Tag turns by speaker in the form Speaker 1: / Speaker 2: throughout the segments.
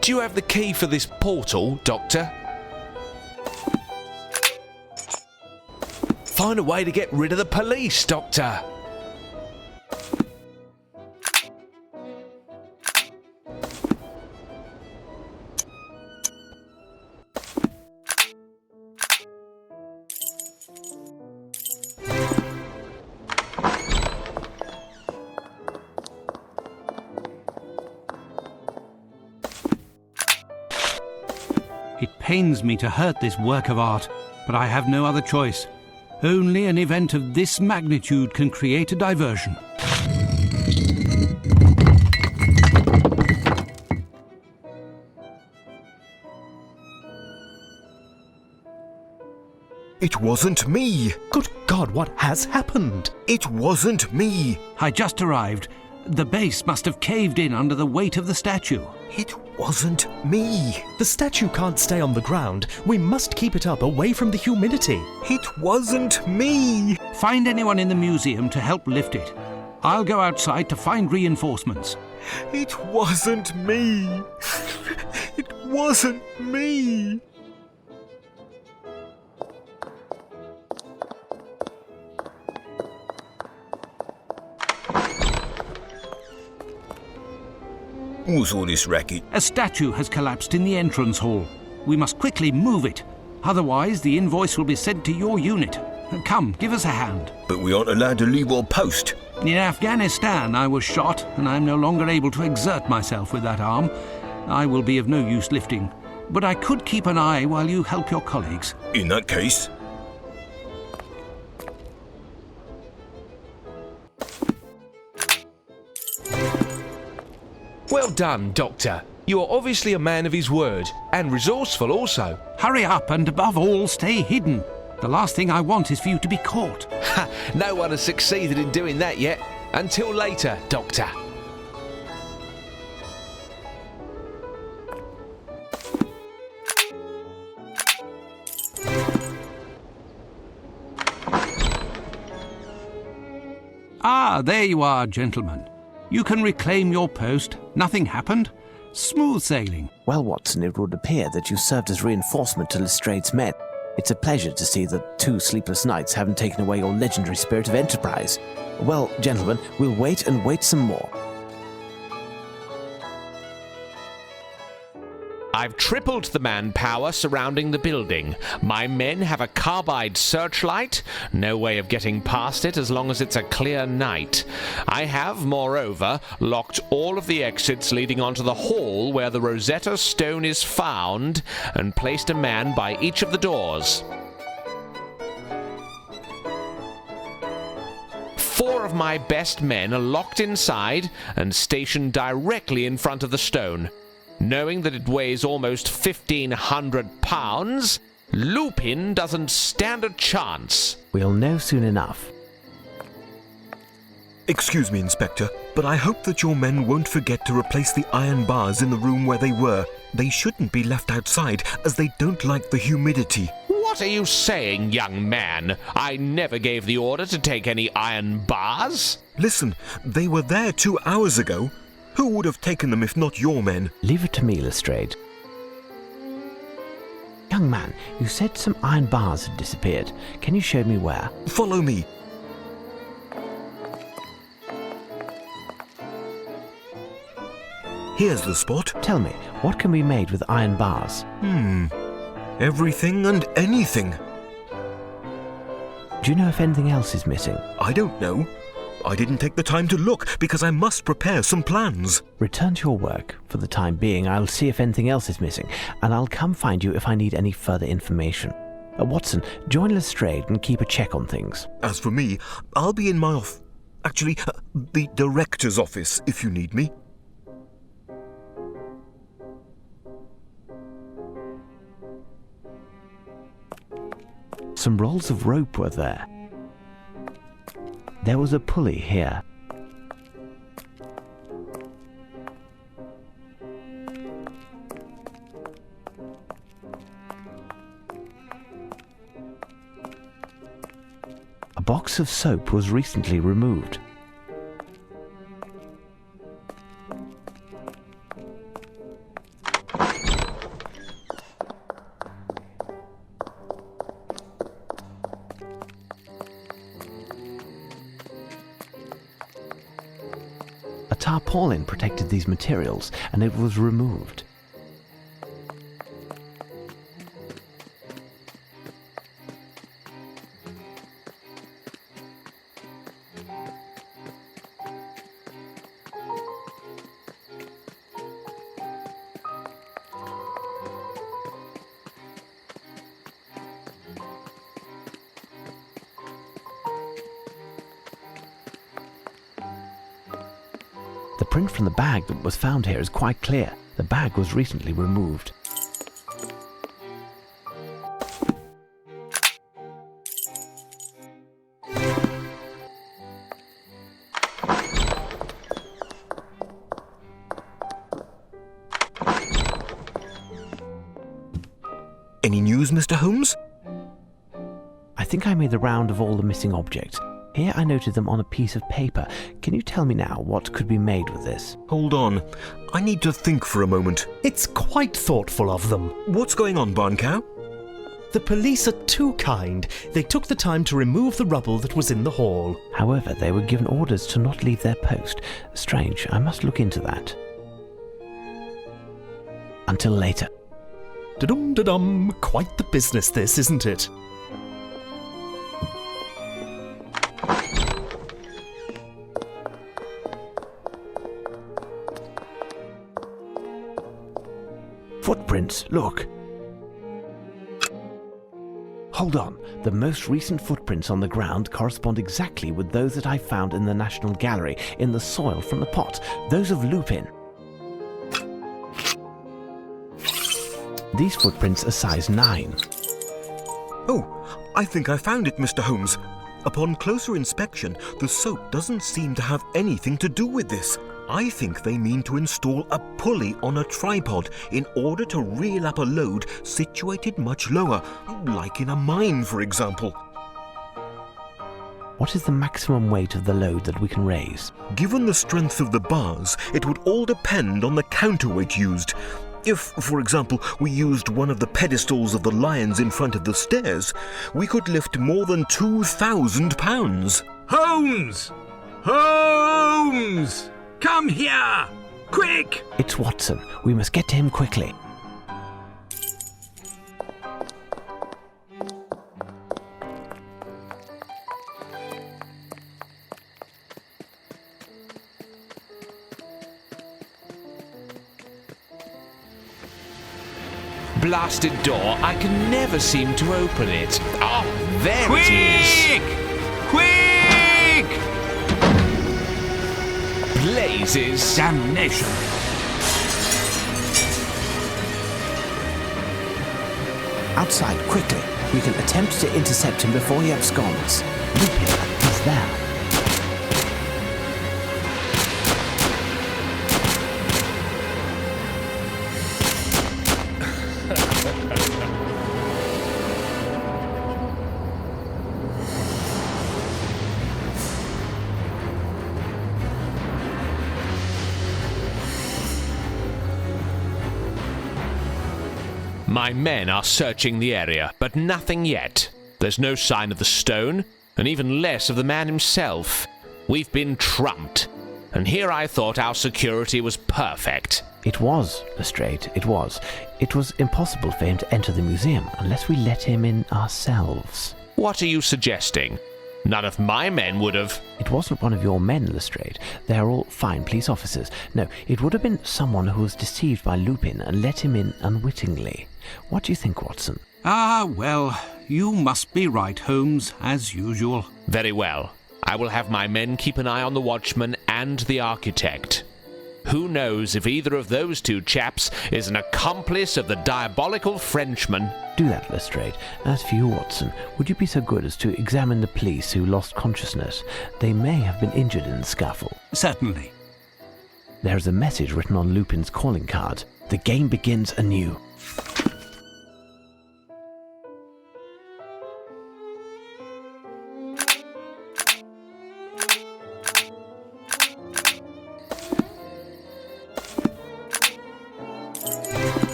Speaker 1: Do you have the key for this portal, Doctor? Find a way to get rid of the police, Doctor.
Speaker 2: It pains me to hurt this work of art, but I have no other choice. Only an event of this magnitude can create a diversion.
Speaker 3: It wasn't me!
Speaker 4: Good God, what has happened?
Speaker 3: It wasn't me!
Speaker 2: I just arrived. The base must have caved in under the weight of the statue.
Speaker 3: It wasn't me!
Speaker 4: The statue can't stay on the ground. We must keep it up away from the humidity.
Speaker 3: It wasn't me!
Speaker 2: Find anyone in the museum to help lift it. I'll go outside to find reinforcements.
Speaker 3: It wasn't me! It wasn't me! What's all this racket?
Speaker 2: A statue has collapsed in the entrance hall. We must quickly move it. Otherwise, the invoice will be sent to your unit. Come, give us a hand.
Speaker 3: But we aren't allowed to leave our post.
Speaker 2: In Afghanistan, I was shot, and I'm no longer able to exert myself with that arm. I will be of no use lifting, but I could keep an eye while you help your colleagues.
Speaker 3: In that case...
Speaker 1: Well done, Doctor. You are obviously a man of his word, and resourceful also.
Speaker 2: Hurry up, and above all, stay hidden. The last thing I want is for you to be caught.
Speaker 1: Ha! No one has succeeded in doing that yet. Until later, Doctor.
Speaker 2: Ah, there you are, gentlemen. You can reclaim your post. Nothing happened. Smooth sailing.
Speaker 5: Well, Watson, it would appear that you served as reinforcement to Lestrange's men. It's a pleasure to see that 2 sleepless nights haven't taken away your legendary spirit of enterprise. Well, gentlemen, we'll wait and wait some more.
Speaker 1: I've tripled the manpower surrounding the building. My men have a carbide searchlight. No way of getting past it as long as it's a clear night. I have, moreover, locked all of the exits leading onto the hall where the Rosetta Stone is found and placed a man by each of the doors. 4 of my best men are locked inside and stationed directly in front of the stone. Knowing that it weighs almost 1,500 pounds, Lupin doesn't stand a chance.
Speaker 5: We'll know soon enough.
Speaker 3: Excuse me, Inspector, but I hope that your men won't forget to replace the iron bars in the room where they were. They shouldn't be left outside, as they don't like the humidity.
Speaker 1: What are you saying, young man? I never gave the order to take any iron bars.
Speaker 3: Listen, they were there 2 hours ago. Who would have taken them if not your men?
Speaker 5: Leave it to me, Lestrade. Young man, you said some iron bars had disappeared. Can you show me where?
Speaker 3: Follow me. Here's the spot.
Speaker 5: Tell me, what can be made with iron bars?
Speaker 3: Everything and anything.
Speaker 5: Do you know if anything else is missing?
Speaker 3: I don't know. I didn't take the time to look because I must prepare some plans.
Speaker 5: Return to your work. For the time being, I'll see if anything else is missing, and I'll come find you if I need any further information. Watson, join Lestrade and keep a check on things.
Speaker 3: As for me, I'll be in my the director's office if you need me.
Speaker 5: Some rolls of rope were there. There was a pulley here. A box box of soap was recently removed. A tarpaulin protected these materials, and it was removed. The print from the bag that was found here is quite clear. The bag was recently removed.
Speaker 3: Any news, Mr. Holmes?
Speaker 5: I think I made the round of all the missing objects. Here I noted them on a piece of paper. Can you tell me now what could be made with this?
Speaker 3: Hold on. I need to think for a moment.
Speaker 4: It's quite thoughtful of them.
Speaker 3: What's going on, Barn Cow?
Speaker 4: The police are too kind. They took the time to remove the rubble that was in the hall.
Speaker 5: However, they were given orders to not leave their post. Strange. I must look into that. Until later.
Speaker 4: Da-dum-da-dum. Quite the business this, isn't it?
Speaker 5: Footprints, look. Hold on. The most recent footprints on the ground correspond exactly with those that I found in the National Gallery, in the soil from the pot. Those of Lupin. These footprints are size 9.
Speaker 3: Oh, I think I found it, Mr. Holmes. Upon closer inspection, the soap doesn't seem to have anything to do with this. I think they mean to install a pulley on a tripod in order to reel up a load situated much lower, like in a mine, for example.
Speaker 5: What is the maximum weight of the load that we can raise?
Speaker 3: Given the strength of the bars, it would all depend on the counterweight used. If, for example, we used one of the pedestals of the lions in front of the stairs, we could lift more than 2,000 pounds.
Speaker 2: Holmes! Holmes! Come here! Quick!
Speaker 5: It's Watson. We must get to him quickly.
Speaker 1: Blasted door. I can never seem to open it. Ah, there it is.
Speaker 2: Quick!
Speaker 1: Blazes.
Speaker 2: Damnation!
Speaker 5: Outside, quickly. We can attempt to intercept him before he absconds. Lupin, he's there.
Speaker 1: My men are searching the area, but nothing yet. There's no sign of the stone, and even less of the man himself. We've been trumped, and here I thought our security was perfect.
Speaker 5: It was, Lestrade, it was. It was impossible for him to enter the museum unless we let him in ourselves.
Speaker 1: What are you suggesting? None of my men would have...
Speaker 5: It wasn't one of your men, Lestrade. They are all fine police officers. No, it would have been someone who was deceived by Lupin and let him in unwittingly. What do you think, Watson?
Speaker 2: Ah, well, you must be right, Holmes, as usual.
Speaker 1: Very well. I will have my men keep an eye on the watchman and the architect. Who knows if either of those two chaps is an accomplice of the diabolical Frenchman?
Speaker 5: Do that, Lestrade. As for you, Watson, would you be so good as to examine the police who lost consciousness? They may have been injured in the scuffle.
Speaker 2: Certainly.
Speaker 5: There is a message written on Lupin's calling card. The game begins anew.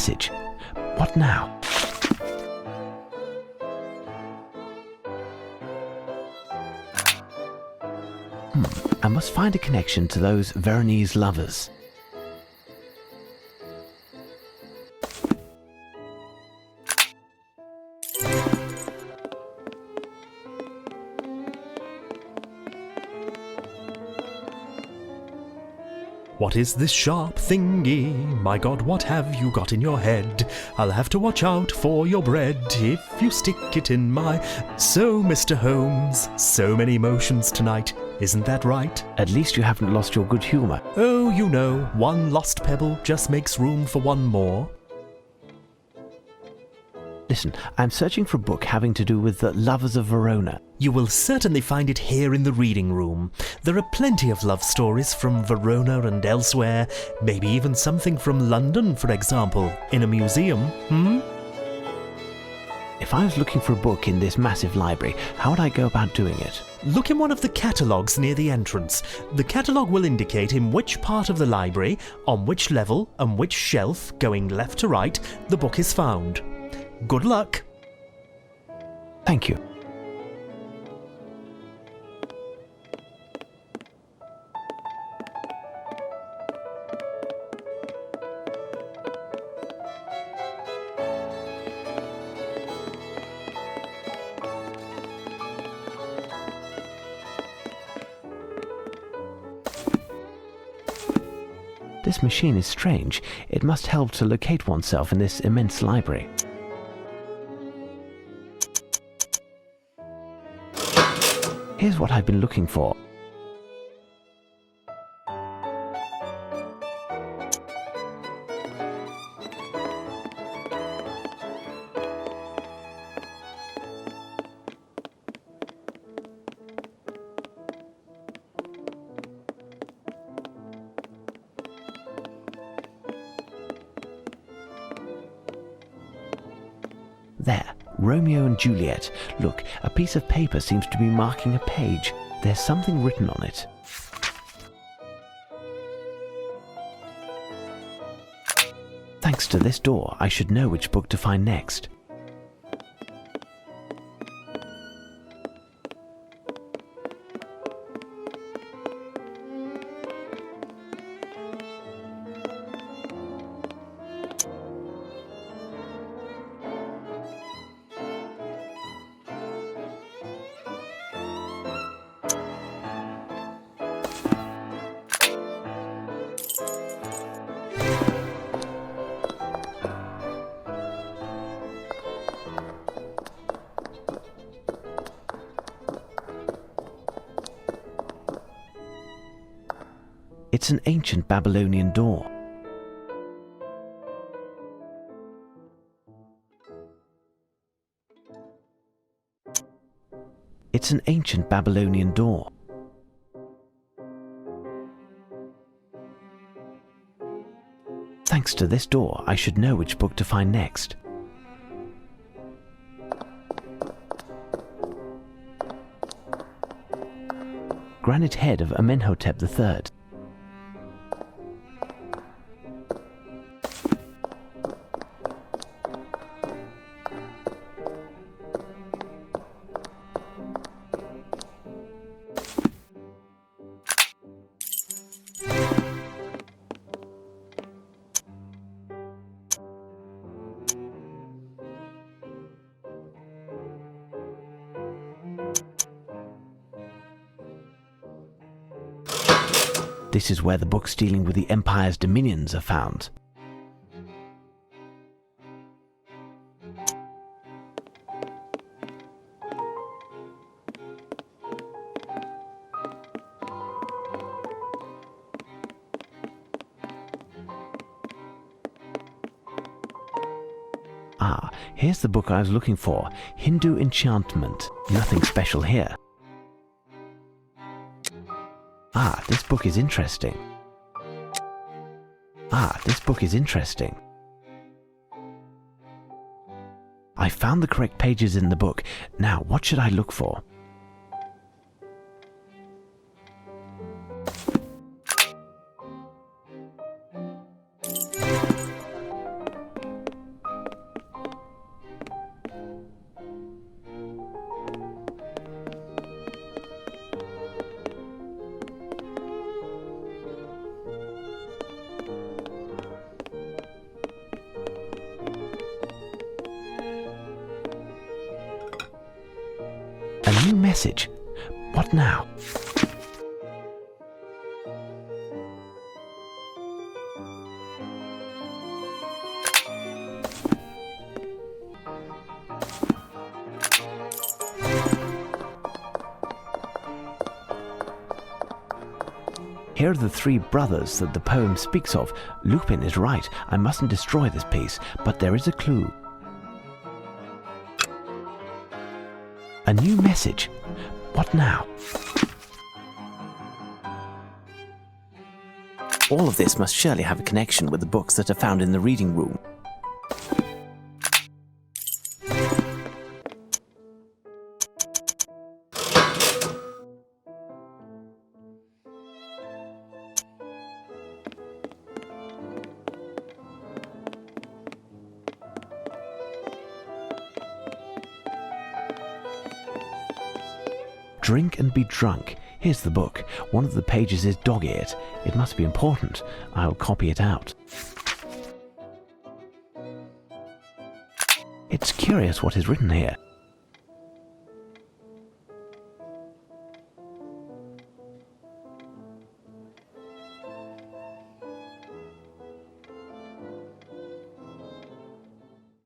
Speaker 5: message. What now? I must find a connection to those Veronese lovers.
Speaker 4: What is this sharp thingy? My God, what have you got in your head? I'll have to watch out for your bread if you stick it in my... So, Mr. Holmes, so many emotions tonight, isn't that right?
Speaker 5: At least you haven't lost your good humour.
Speaker 4: Oh, you know, one lost pebble just makes room for one more.
Speaker 5: Listen, I'm searching for a book having to do with the lovers of Verona.
Speaker 4: You will certainly find it here in the reading room. There are plenty of love stories from Verona and elsewhere, maybe even something from London, for example, in a museum,
Speaker 5: If I was looking for a book in this massive library, how would I go about doing it?
Speaker 4: Look in one of the catalogues near the entrance. The catalogue will indicate in which part of the library, on which level, and which shelf, going left to right, the book is found. Good luck!
Speaker 5: Thank you. This machine is strange. It must help to locate oneself in this immense library. Here's what I've been looking for. There, Romeo and Juliet. Look, a piece of paper seems to be marking a page. There's something written on it. Thanks to this door, I should know which book to find next. It's an ancient Babylonian door. It's an ancient Babylonian door. Thanks to this door, I should know which book to find next. Granite head of Amenhotep III. This is where the books dealing with the Empire's dominions are found. Ah, here's the book I was looking for. Hindu Enchantment. Nothing special here. Ah, this book is interesting. Ah, this book is interesting. I found the correct pages in the book. Now, what should I look for? message. What now? Here are the three brothers that the poem speaks of. Lupin is right. I mustn't destroy this piece, but there is a clue. A new message. What now? All of this must surely have a connection with the books that are found in the reading room. Drink and be drunk. Here's the book. One of the pages is dog-eared. It must be important. I'll copy it out. It's curious what is written here.